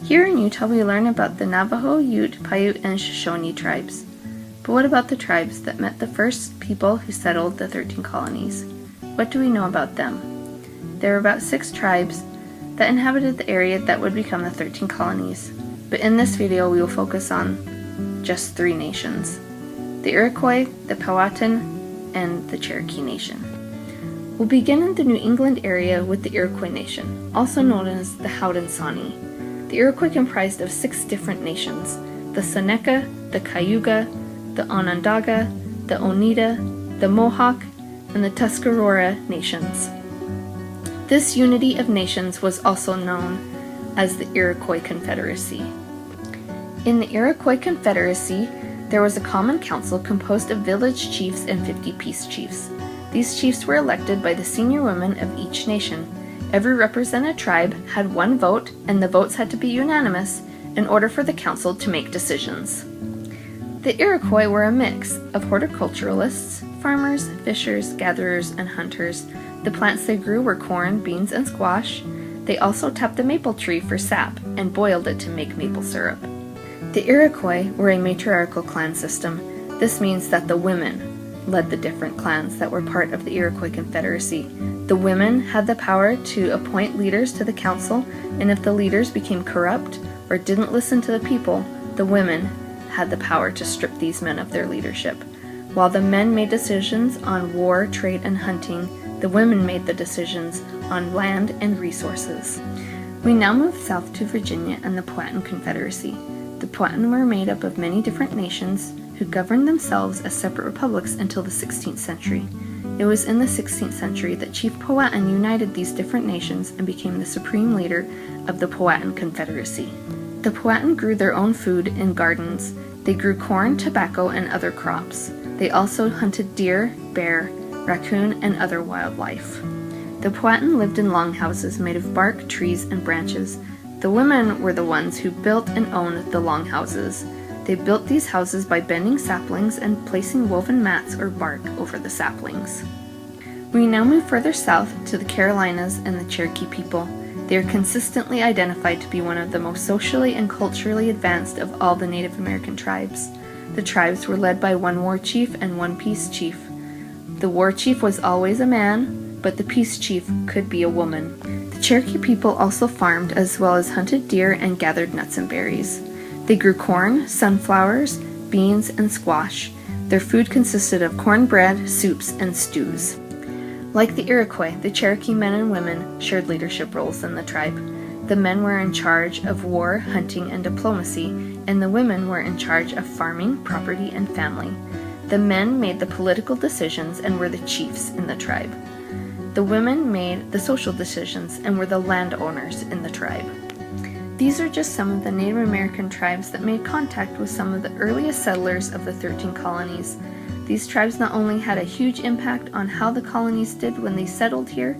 Here in Utah, we learn about the Navajo, Ute, Paiute, and Shoshone tribes. But what about the tribes that met the first people who settled the 13 colonies? What do we know about them? There were about 6 tribes that inhabited the area that would become the 13 colonies. But in this video, we will focus on just 3 nations: the Iroquois, the Powhatan, and the Cherokee Nation. We'll begin in the New England area with the Iroquois Nation, also known as the Haudenosaunee. The Iroquois comprised of 6 different nations: the Seneca, the Cayuga, the Onondaga, the Oneida, the Mohawk, and the Tuscarora nations. This unity of nations was also known as the Iroquois Confederacy. In the Iroquois Confederacy, there was a common council composed of village chiefs and 50 peace chiefs. These chiefs were elected by the senior women of each nation. Every represented tribe had 1 vote, and the votes had to be unanimous in order for the council to make decisions. The Iroquois were a mix of horticulturalists, farmers, fishers, gatherers, and hunters. The plants they grew were corn, beans, and squash. They also tapped the maple tree for sap and boiled it to make maple syrup. The Iroquois were a matriarchal clan system. This means that the women led the different clans that were part of the Iroquois Confederacy. The women had the power to appoint leaders to the council, and if the leaders became corrupt or didn't listen to the people, the women had the power to strip these men of their leadership. While the men made decisions on war, trade, and hunting, the women made the decisions on land and resources. We now move south to Virginia and the Powhatan Confederacy. The Powhatan were made up of many different nations who governed themselves as separate republics until the 16th century. It was in the 16th century that Chief Powhatan united these different nations and became the supreme leader of the Powhatan Confederacy. The Powhatan grew their own food in gardens. They grew corn, tobacco, and other crops. They also hunted deer, bear, raccoon, and other wildlife. The Powhatan lived in longhouses made of bark, trees, and branches. The women were the ones who built and owned the longhouses. They built these houses by bending saplings and placing woven mats or bark over the saplings. We now move further south to the Carolinas and the Cherokee people. They are consistently identified to be one of the most socially and culturally advanced of all the Native American tribes. The tribes were led by 1 war chief and 1 peace chief. The war chief was always a man, but the peace chief could be a woman. The Cherokee people also farmed as well as hunted deer and gathered nuts and berries. They grew corn, sunflowers, beans, and squash. Their food consisted of cornbread, soups, and stews. Like the Iroquois, the Cherokee men and women shared leadership roles in the tribe. The men were in charge of war, hunting, and diplomacy, and the women were in charge of farming, property, and family. The men made the political decisions and were the chiefs in the tribe. The women made the social decisions and were the landowners in the tribe. These are just some of the Native American tribes that made contact with some of the earliest settlers of the 13 colonies. These tribes not only had a huge impact on how the colonies did when they settled here,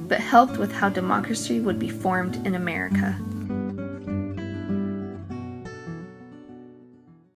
but helped with how democracy would be formed in America.